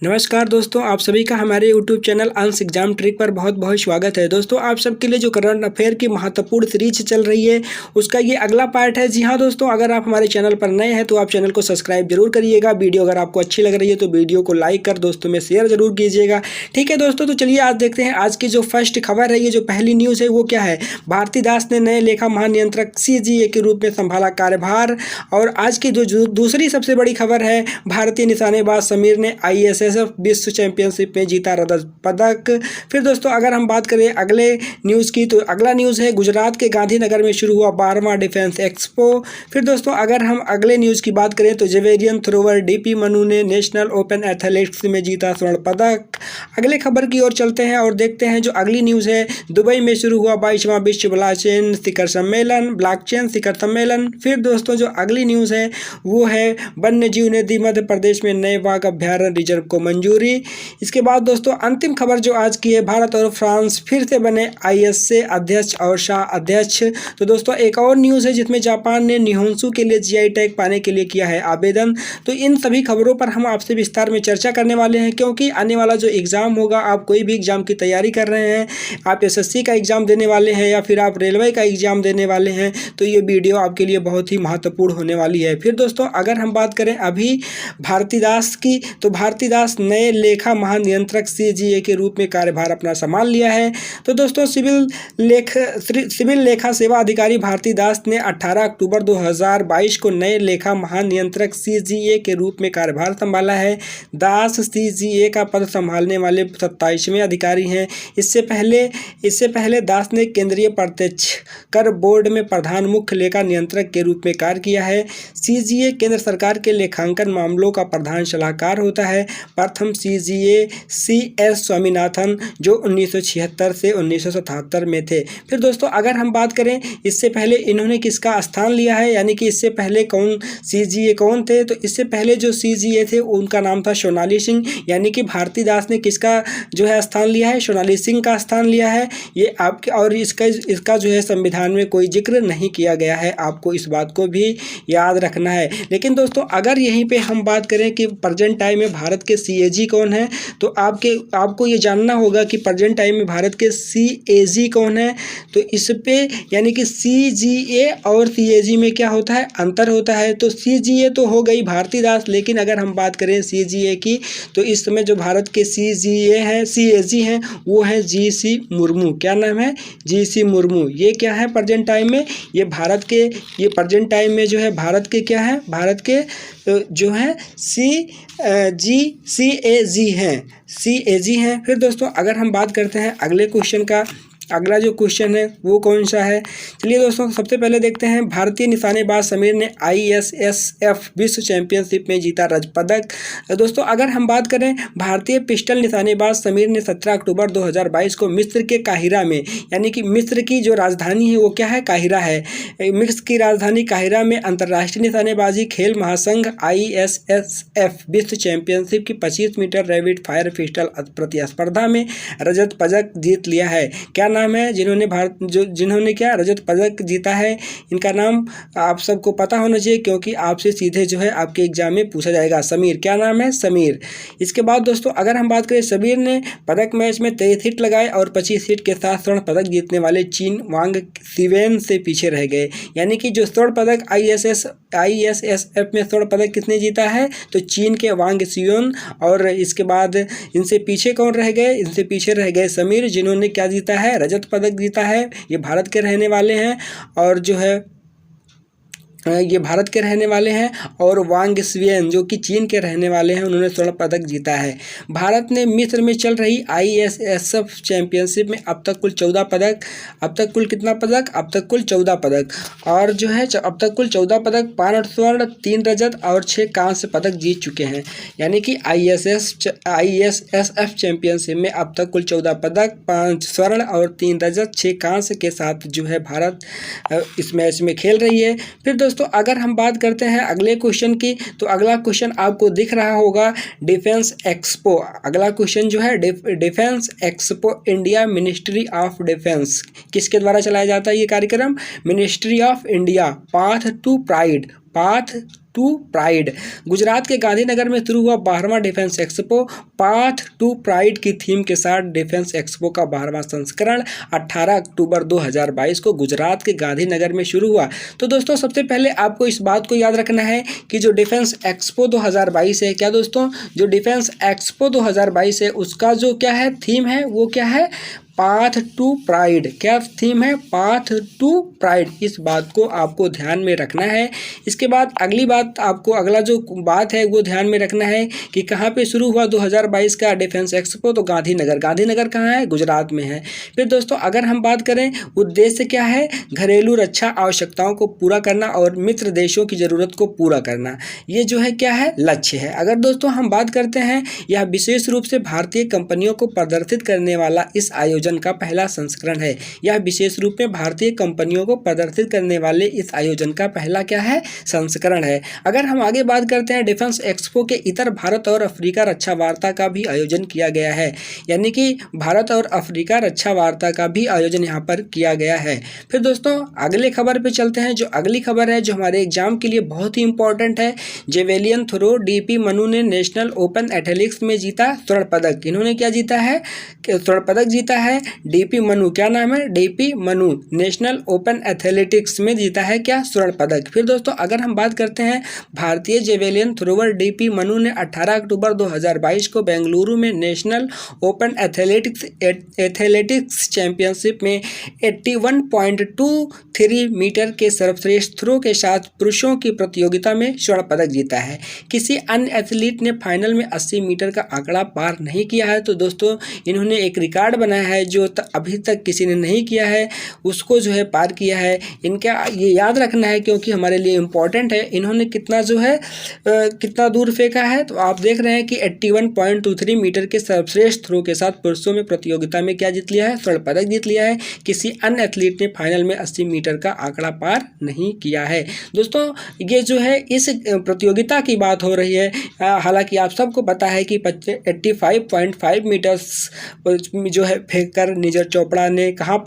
नमस्कार दोस्तों, आप सभी का हमारे यूट्यूब चैनल अंश एग्जाम ट्रिक पर बहुत बहुत स्वागत है। दोस्तों, आप सबके लिए जो करंट अफेयर की महत्वपूर्ण सीरीज चल रही है उसका ये अगला पार्ट है। जी हाँ दोस्तों, अगर आप हमारे चैनल पर नए हैं तो आप चैनल को सब्सक्राइब जरूर करिएगा। वीडियो अगर आपको अच्छी लग रही है तो वीडियो को लाइक कर दोस्तों में शेयर जरूर कीजिएगा। ठीक है दोस्तों, तो चलिए आज देखते हैं आज की जो फर्स्ट खबर है, ये जो पहली न्यूज़ है वो क्या है। भारती दास ने नए लेखा महानियंत्रक CGA के रूप में संभाला कार्यभार। और आज की जो दूसरी सबसे बड़ी खबर है, भारतीय निशानेबाज समीर ने ISSF विश्व चैंपियनशिप में जीता रजत पदक। फिर दोस्तों अगर हम बात करें अगले न्यूज़ की, तो अगला न्यूज़ है गुजरात के गांधीनगर में शुरू हुआ 12वां डिफेंस एक्सपो। फिर दोस्तों अगर हम अगले न्यूज़ की बात करें तो जेवेलियन थ्रोवर DP मनु ने नेशनल ओपन एथलेटिक्स में जीता स्वर्ण पदक। अगले खबर की ओर चलते हैं और देखते हैं जो अगली न्यूज़ है, दुबई में शुरू हुआ 22वां विश्व ब्लॉकचेन शिखर सम्मेलन। फिर दोस्तों जो अगली न्यूज़ है वो है वन्य जीव निधि मध्य प्रदेश में नए बाघ अभ्यारण्य रिजर्व को मंजूरी। इसके बाद दोस्तों अंतिम खबर जो आज की है, भारत और फ्रांस फिर से बने ISA अध्यक्ष और शाह अध्यक्ष। तो दोस्तों एक और न्यूज़ है जिसमें जापान ने निहोंसू के लिए GI टैग पाने के लिए किया है आवेदन। तो इन सभी खबरों पर हम आपसे विस्तार में चर्चा करने वाले हैं, क्योंकि आने वाला जो एग्ज़ाम होगा, आप कोई भी एग्ज़ाम की तैयारी कर रहे हैं, आप SSC का एग्ज़ाम देने वाले हैं या फिर आप रेलवे का एग्ज़ाम देने वाले हैं, तो ये वीडियो आपके लिए बहुत ही महत्वपूर्ण होने वाली है। फिर दोस्तों अगर हम बात करें अभी भारती दास की, तो भारती दास नए लेखा महानियंत्रक CGA के रूप में कार्यभार अपना संभाल लिया है। तो दोस्तों सिविल लेखा सेवा अधिकारी भारती दास ने 18 अक्टूबर 2022 को नए लेखा महानियंत्रक CGA के रूप में कार्यभार संभाला है। दास CGA का पद संभालने वाले 27वें अधिकारी हैं। इससे पहले दास ने केंद्रीय प्रत्यक्ष कर बोर्ड में प्रधान मुख्य लेखा नियंत्रक के रूप में कार्य किया है। CGA केंद्र सरकार के लेखांकन मामलों का प्रधान सलाहकार होता है। प्रथम CGA CS स्वामीनाथन जो 1976 से 1977 में थे। फिर दोस्तों अगर हम बात करें इससे पहले इन्होंने किसका स्थान लिया है, यानी कि इससे पहले CGA कौन थे, तो इससे पहले जो CGA थे उनका नाम था सोनाली सिंह, यानी कि भारती दास ने किसका जो है स्थान लिया है, सोनाली सिंह का स्थान लिया है। ये आपके और इसका जो है संविधान में कोई जिक्र नहीं किया गया है, आपको इस बात को भी याद रखना है। लेकिन दोस्तों अगर यहीं पे हम बात करें कि प्रेजेंट टाइम में भारत के CAG कौन है, तो आपको ये जानना होगा कि प्रेजेंट टाइम में भारत के CAG कौन है। तो इस पे यानी कि CGA और CAG में क्या होता है, अंतर होता है। तो CGA तो हो गई भारती दास, लेकिन अगर हम बात करें CGA की, तो इस समय जो भारत के CAG हैं वो है GC मुर्मू। क्या नाम है, GC मुर्मू। ये क्या है प्रेजेंट टाइम में, ये प्रेजेंट टाइम में जो है भारत के क्या है, भारत के जो है CAG हैं। फिर दोस्तों अगर हम बात करते हैं अगले क्वेश्चन का, अगला जो क्वेश्चन है वो कौन सा है, चलिए दोस्तों सबसे पहले देखते हैं। भारतीय निशानेबाज समीर ने ISSF विश्व चैंपियनशिप में जीता रजत पदक। दोस्तों अगर हम बात करें भारतीय पिस्टल निशानेबाज समीर ने 17 अक्टूबर 2022 को मिस्र के काहिरा में, यानी कि मिस्र की जो राजधानी है वो क्या है, काहिरा है, मिस्र की राजधानी काहिरा में अंतर्राष्ट्रीय निशानेबाजी खेल महासंघ ISSF विश्व चैंपियनशिप की 25 मीटर रैपिड फायर पिस्टल प्रतिस्पर्धा में रजत पदक जीत लिया है। क्या नाम है जिन्होंने क्या रजत पदक जीता है, इनका नाम आप सबको पता होना चाहिए, क्योंकि आपसे सीधे जो है आपके एग्जाम में पूछा जाएगा। समीर, क्या नाम है, समीर। इसके बाद दोस्तों अगर हम बात करें, समीर ने पदक मैच में 23 हिट लगाए और 25 हिट के साथ स्वर्ण पदक जीतने वाले चीन वांग सिवेन से पीछे रह गए। यानी कि जो स्वर्ण पदक ISSF में स्वर्ण पदक किसने जीता है, तो चीन के वांग सिवेन। और इसके बाद इनसे पीछे कौन रह गए, इनसे पीछे रह गए समीर, जिन्होंने क्या जीता है, रजत पदक जीता है। ये भारत के रहने वाले हैं और जो है ये भारत के रहने वाले हैं, और वांग स्वियन जो कि चीन के रहने वाले हैं, उन्होंने स्वर्ण पदक जीता है। भारत ने मिस्र में चल रही ISSF चैंपियनशिप में अब तक कुल 14 पदक, अब तक कुल कितना पदक, अब तक कुल 14 पदक, और जो है अब तक कुल 14 पदक, 5 स्वर्ण 3 रजत और 6 कांस्य पदक जीत चुके हैं। यानी कि ISSF चैंपियनशिप में अब तक कुल 14 पदक, 5 स्वर्ण और 3 रजत 6 कांस्य के साथ जो है भारत इस मैच में खेल रही है। फिर दोस्तों अगर हम बात करते हैं अगले क्वेश्चन की, तो अगला क्वेश्चन आपको दिख रहा होगा डिफेंस एक्सपो। अगला क्वेश्चन जो है defence expo India ministry of defence, किसके द्वारा चलाया जाता है ये कार्यक्रम, ministry of India. Path to pride. Gujarat के गांधीनगर में शुरू हुआ 12वां defence expo. Path to pride की थीम के साथ डिफेंस एक्सपो का 12वां संस्करण 18 अक्टूबर 2022 को गुजरात के गांधीनगर में शुरू हुआ। तो दोस्तों सबसे पहले आपको इस बात को याद रखना है कि जो डिफेंस एक्सपो 2022 है, क्या दोस्तों, जो डिफेंस एक्सपो 2022 है उसका जो क्या है थीम है, वो क्या है, पाथ टू प्राइड। क्या थीम है, पाथ टू प्राइड। इस बात को आपको ध्यान में रखना है। इसके बाद अगली बात आपको, अगला जो बात है वो ध्यान में रखना है कि कहाँ पे शुरू हुआ 2022 का डिफेंस एक्सपो, तो गांधीनगर। गांधीनगर कहाँ है, गुजरात में है। फिर दोस्तों अगर हम बात करें उद्देश्य क्या है, घरेलू रक्षा आवश्यकताओं को पूरा करना और मित्र देशों की ज़रूरत को पूरा करना, ये जो है क्या है, लक्ष्य है। अगर दोस्तों हम बात करते हैं, यह विशेष रूप से भारतीय कंपनियों को प्रदर्शित करने वाला इस आयोजन का पहला संस्करण है। यह विशेष रूप में भारतीय कंपनियों को प्रदर्शित करने वाले इस आयोजन का पहला क्या है, संस्करण है। अगर हम आगे बात करते हैं, डिफेंस एक्सपो के इतर भारत और अफ्रीका रक्षा वार्ता का भी आयोजन किया गया है, यानी कि भारत और अफ्रीका रक्षा वार्ता का भी आयोजन यहाँ पर किया गया है। फिर दोस्तों अगले खबर पे चलते हैं। जो अगली खबर है जो हमारे एग्जाम के लिए बहुत ही इंपॉर्टेंट है, जेवेलियन थ्रो डीपी मनु ने नेशनल ओपन एथलेटिक्स में जीता स्वर्ण पदक। इन्होंने क्या जीता है, स्वर्ण पदक जीता है। डीपी मनु, क्या नाम है, DP Manu, national open athletics में जीता है क्या, स्वर्ण पदक। फिर दोस्तों अगर हम बात करते हैं, भारतीय जेवेलियन थ्रोवर डीपी मनु ने 18 अक्टूबर 2022 को बेंगलुरु में नेशनल ओपन एथलेटिक्स चैंपियनशिप में 81.23 मीटर के सर्वश्रेष्ठ थ्रो के साथ पुरुषों की प्रतियोगिता में स्वर्ण पदक जीता है। किसी अन्य एथलीट ने फाइनल में 80 मीटर का आंकड़ा पार नहीं किया है। तो दोस्तों इन्होंने एक रिकॉर्ड बनाया है जो अभी तक किसी ने नहीं किया है, उसको जो है पार किया है। इनका ये याद रखना है क्योंकि हमारे लिए इम्पोर्टेंट है। इन्होंने कितना जो है कितना दूर फेंका है, तो आप देख रहे हैं कि 81.23 मीटर के सर्वश्रेष्ठ थ्रो के साथ पुरुषों में प्रतियोगिता में क्या जीत लिया है, स्वर्ण पदक जीत लिया है। किसी अन्य एथलीट ने फाइनल में 80 मीटर का आंकड़ा पार नहीं किया है। दोस्तों ये जो है इस प्रतियोगिता की बात हो रही है। हालांकि आप सबको पता है कि 85.5 मीटर्स जो है फेंक कर नीरज चोपड़ा ने कहाँ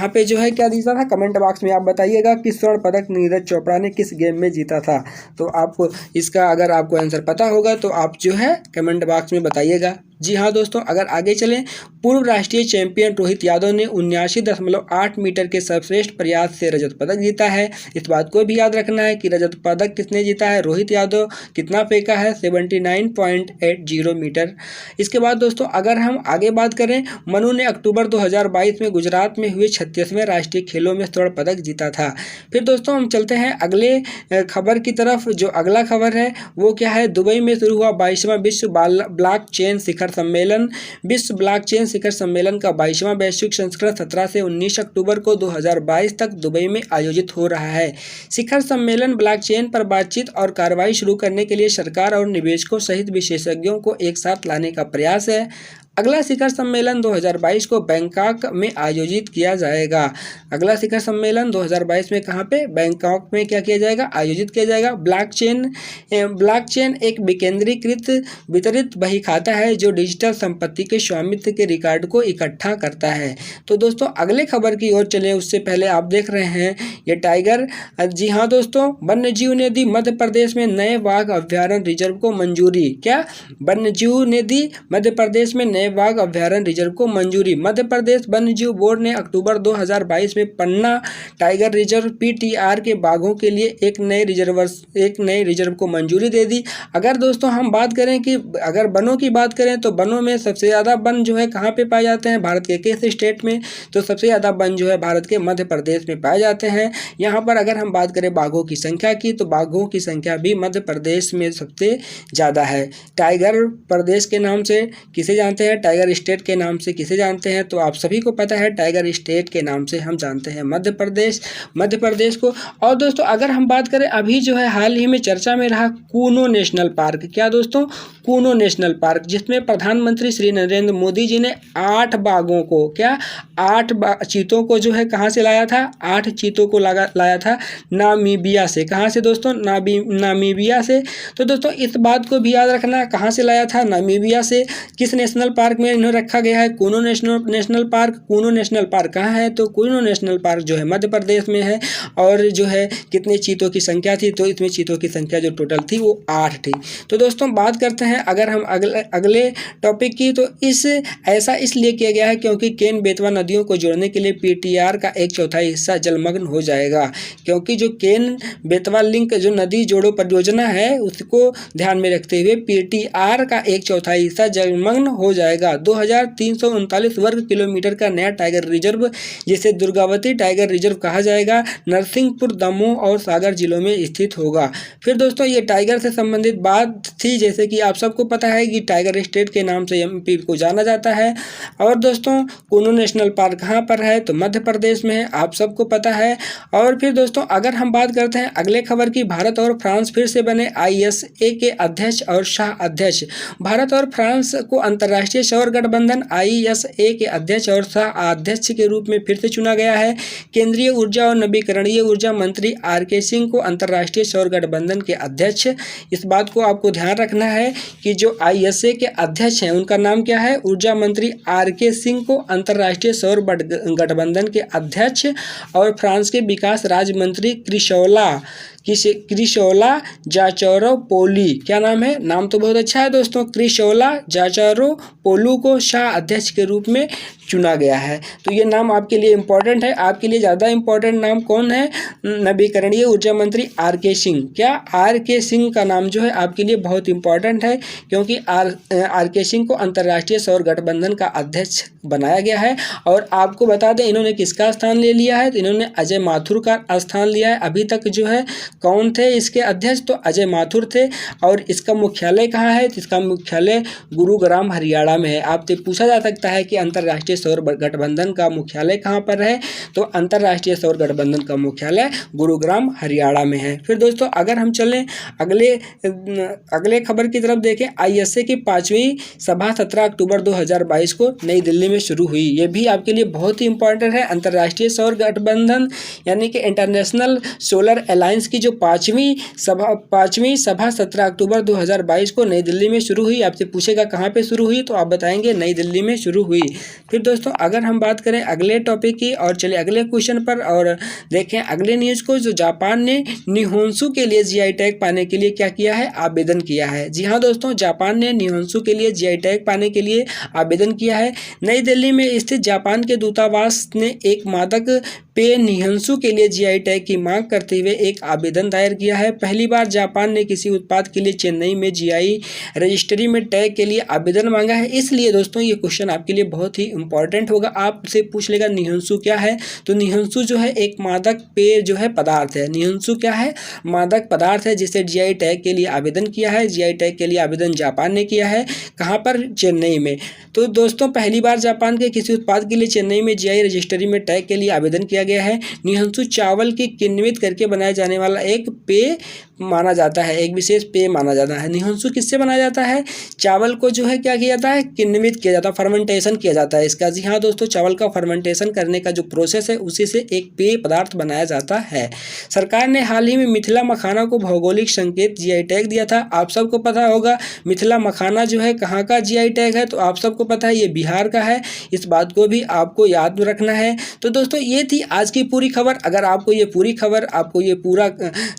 पे जो है क्या जीता था, कमेंट बॉक्स में आप बताइएगा कि स्वर्ण पदक नीरज चोपड़ा ने किस गेम में जीता था। तो आपको इसका अगर आपको आंसर पता होगा तो आप जो है कमेंट बॉक्स में बताइएगा। जी हाँ दोस्तों, अगर आगे चलें, पूर्व राष्ट्रीय चैंपियन रोहित यादव ने 79.8 मीटर के सर्वश्रेष्ठ प्रयास से रजत पदक जीता है। इस बात को भी याद रखना है कि रजत पदक किसने जीता है, रोहित यादव। कितना फेंका है, 79.80 मीटर। इसके बाद दोस्तों अगर हम आगे बात करें, मनु ने अक्टूबर 2022 में गुजरात में हुए 36वें राष्ट्रीय खेलों में स्वर्ण पदक जीता था। फिर दोस्तों हम चलते हैं अगले खबर की तरफ। जो अगला खबर है वो क्या है, दुबई में शुरू हुआ 22वां विश्व ब्लॉकचेन शिखर सम्मेलन। विश्व ब्लॉकचेन शिखर सम्मेलन का 22वां वैश्विक संस्करण 17 से 19 अक्टूबर को 2022 तक दुबई में आयोजित हो रहा है। शिखर सम्मेलन ब्लॉकचेन पर बातचीत और कार्रवाई शुरू करने के लिए सरकार और निवेशकों सहित विशेषज्ञों को एक साथ लाने का प्रयास है। अगला शिखर सम्मेलन 2022 को बैंकॉक में आयोजित किया जाएगा। अगला शिखर सम्मेलन 2022 में कहाँ पे, बैंकॉक में क्या किया जाएगा, आयोजित किया जाएगा। ब्लॉकचेन एक विकेंद्रीकृत वितरित बही खाता है जो डिजिटल संपत्ति के स्वामित्व के रिकॉर्ड को इकट्ठा करता है। तो दोस्तों अगले खबर की ओर चलें उससे पहले आप देख रहे हैं ये टाइगर। जी हाँ दोस्तों, वन्य जीव ने दी मध्य प्रदेश में नए बाघ अभ्यारण्य रिजर्व को मंजूरी। क्या, वन्य जीव ने दी मध्य प्रदेश में नए बाघ अभ्यारण्य रिजर्व को मंजूरी। मध्य प्रदेश वन्य जीव बोर्ड ने अक्टूबर 2022 में पन्ना टाइगर रिजर्व पीटीआर के बाघों के लिए एक नए रिजर्व को मंजूरी दे दी। अगर दोस्तों हम बात करें कि अगर वनों की बात करें तो वनों में सबसे ज़्यादा वन जो है कहाँ पे पाए जाते हैं, भारत के किस स्टेट में, तो सबसे ज़्यादा वन जो है भारत के मध्य प्रदेश में पाए जाते हैं। यहाँ पर अगर हम बात करें बाघों की संख्या की, तो बाघों की संख्या भी मध्य प्रदेश में सबसे ज़्यादा है। टाइगर प्रदेश के नाम से किसे जानते हैं, टाइगर स्टेट के नाम से किसे जानते हैं, तो आप सभी को पता है टाइगर स्टेट के नाम से हम जानते हैं मध्य प्रदेश को। और दोस्तों अगर हम बात करें, अभी जो है हाल ही में चर्चा में रहा कूनो नेशनल पार्क। क्या दोस्तों, कूनो नेशनल पार्क, जिसमें प्रधानमंत्री श्री नरेंद्र मोदी जी ने 8 बाघों को, क्या 8 चीतों को जो है कहाँ से लाया था, 8 चीतों को लाया था नामीबिया से। कहाँ से दोस्तों, नामीबिया से। तो दोस्तों इस बात को भी याद रखना, कहाँ से लाया था, नामीबिया से। किस नेशनल पार्क में इन्हें रखा गया है Kuno national park. Kuno national park कहाँ है? तो कूनो नेशनल पार्क जो है मध्य प्रदेश में है। और जो है कितने चीतों की संख्या थी? तो इसमें चीतों की संख्या जो टोटल थी वो 8 थी। तो दोस्तों बात करते हैं अगर हम अगले टॉपिक की, तो ऐसा इसलिए किया गया है क्योंकि केन बेतवा नदियों को जोड़ने के लिए पीटीआर का 1/4 हिस्सा जलमग्न हो जाएगा। क्योंकि जो केन बेतवा लिंक जो नदी जोड़ो परियोजना है उसको ध्यान में रखते हुए पीटीआर का 1/4 हिस्सा जलमग्न हो जाएगा। 2339 वर्ग किलोमीटर का नया टाइगर रिजर्व, जिसे दुर्गावती टाइगर रिजर्व कहा जाएगा, नरसिंहपुर, दमोह और सागर जिलों में स्थित होगा। फिर दोस्तों ये टाइगर से संबंधित बात थी, जैसे कि आप सबको पता है कि टाइगर स्टेट के नाम से एमपी को जाना जाता है। और दोस्तों कूनो नेशनल पार्क कहाँ पर है? तो मध्य प्रदेश में है, आप सबको पता है। और फिर दोस्तों अगर हम बात करते हैं अगले खबर की, भारत और फ्रांस फिर से बने आईएसए के अध्यक्ष और शाह अध्यक्ष। भारत और फ्रांस को अंतर्राष्ट्रीय सौर गठबंधन आईएसए के अध्यक्ष और शाह अध्यक्ष के रूप में फिर से चुना गया है। केंद्रीय ऊर्जा और नवीकरणीय ऊर्जा मंत्री आरके सिंह को अंतर्राष्ट्रीय सौर गठबंधन के अध्यक्ष। इस बात को आपको ध्यान रखना है कि जो आईएसए के अध्यक्ष हैं उनका नाम क्या है? ऊर्जा मंत्री आरके सिंह को अंतर्राष्ट्रीय सौर गठबंधन के अध्यक्ष। और फ्रांस के विकास राज्य मंत्री क्रिशोला जाचारोपोली, क्या नाम है? नाम तो बहुत अच्छा है दोस्तों, क्रिशोला जाचारोपोलू को शाह अध्यक्ष के रूप में चुना गया है। तो ये नाम आपके लिए इम्पोर्टेंट है। आपके लिए ज़्यादा इम्पोर्टेंट नाम कौन है? नवीकरणीय ऊर्जा मंत्री आरके सिंह। क्या आरके सिंह का नाम जो है आपके लिए बहुत इंपॉर्टेंट है, क्योंकि आरके सिंह को अंतर्राष्ट्रीय सौर गठबंधन का अध्यक्ष बनाया गया है। और आपको बता दें इन्होंने किसका स्थान ले लिया है? तो इन्होंने अजय माथुर का स्थान लिया है। अभी तक जो है कौन थे इसके अध्यक्ष? तो अजय माथुर थे। और इसका मुख्यालय कहाँ है? तो इसका मुख्यालय गुरुग्राम हरियाणा में है। आपसे पूछा जा सकता है कि अंतर्राष्ट्रीय सौर गठबंधन का मुख्यालय कहाँ पर है? तो अंतर्राष्ट्रीय सौर गठबंधन का मुख्यालय गुरुग्राम हरियाणा में है। फिर दोस्तों अगर हम चलें अगले खबर की तरफ देखें, आईएसए की 5वीं सभा 17 अक्टूबर 2022 को नई दिल्ली में शुरू हुई। ये भी आपके लिए बहुत ही इंपॉर्टेंट है। अंतर्राष्ट्रीय सौर गठबंधन यानी कि इंटरनेशनल सोलर अलायंस की जो 5वीं सभा 17 अक्टूबर 2022 को नई दिल्ली में शुरू हुई। आपसे पूछेगा कहाँ पे शुरू हुई, तो आप बताएंगे नई दिल्ली में शुरू हुई। फिर दोस्तों अगर हम बात करें अगले टॉपिक की और चलिए अगले क्वेश्चन पर और देखें अगले न्यूज़ को, जो जापान ने निहोंसु के लिए जीआई टैग पाने के लिए क्या किया है? आवेदन किया है। जी हाँ दोस्तों, जापान ने निहोंसु के लिए जीआई टैग पाने के लिए आवेदन किया है। नई दिल्ली में स्थित जापान के दूतावास ने एक मादक पेय निहोंसु के लिए जीआई टैग की मांग करते हुए एक आवेदन दायर किया है। पहली बार जापान ने किसी उत्पाद के लिए चेन्नई में जीआई रजिस्ट्री में टैग के लिए आवेदन मांगा है। इसलिए दोस्तों ये क्वेश्चन आपके लिए बहुत ही इंपॉर्टेंट होगा। आपसे पूछ लेगा निहोंसु क्या है? तो निहोंसु जो है एक मादक पेय जो है पदार्थ है। निहोंसु क्या है? मादक पदार्थ है जिसे जीआई टैग के लिए आवेदन किया है। जीआई टैग के लिए आवेदन जापान ने किया है। कहाँ पर? चेन्नई में। तो दोस्तों पहली बार जापान के किसी उत्पाद के लिए चेन्नई में जीआई रजिस्ट्री में टैग के लिए आवेदन किया गया है। निहोंसु चावल की किण्वित करके बनाया जाने वाला एक पेय माना जाता है, एक विशेष पेय माना जाता है। निहोंसु किससे बनाया जाता है? चावल को जो है क्या किया जाता है? किण्वित किया जाता है, फर्मेंटेशन किया जाता है इसका। जी हाँ दोस्तों, चावल का फर्मेंटेशन करने का जो प्रोसेस है उसी से एक पेय पदार्थ बनाया जाता है। सरकार ने हाल ही में मिथिला मखाना को भौगोलिक संकेत जीआई टैग दिया था। आप सबको पता होगा मिथिला मखाना जो है कहाँ का जीआई टैग है? तो आप सबको पता है ये बिहार का है। इस बात को भी आपको याद रखना है। तो दोस्तों ये थी आज की पूरी खबर। अगर आपको ये पूरी खबर, आपको ये पूरा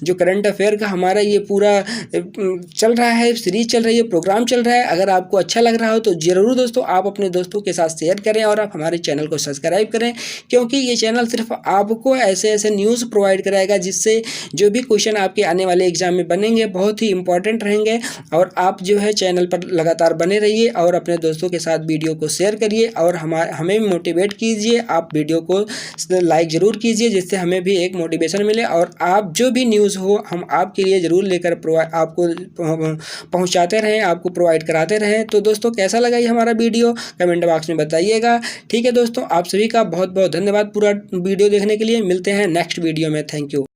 जो करंट अफेयर का हमारा ये पूरा चल रहा है, सीरीज चल रही है, प्रोग्राम चल रहा है, अगर आपको अच्छा लग रहा हो तो ज़रूर दोस्तों आप अपने दोस्तों के साथ शेयर करें और आप हमारे चैनल को सब्सक्राइब करें, क्योंकि ये चैनल सिर्फ आपको ऐसे ऐसे न्यूज़ प्रोवाइड कराएगा जिससे जो भी क्वेश्चन आपके आने वाले एग्जाम में बनेंगे बहुत ही इंपॉर्टेंट रहेंगे। और आप जो है चैनल पर लगातार बने रहिए और अपने दोस्तों के साथ वीडियो को शेयर करिए और हमें मोटिवेट कीजिए। आप वीडियो को लाइक ज़रूर कीजिए जिससे हमें भी एक मोटिवेशन मिले और आप जो भी न्यूज़ हो हम आपके लिए ज़रूर लेकर आपको पहुंचाते रहें, आपको प्रोवाइड कराते रहें। तो दोस्तों कैसा लगा ये हमारा वीडियो कमेंट बॉक्स में बताइएगा। ठीक है दोस्तों, आप सभी का बहुत बहुत धन्यवाद पूरा वीडियो देखने के लिए। मिलते हैं नेक्स्ट वीडियो में। Thank you.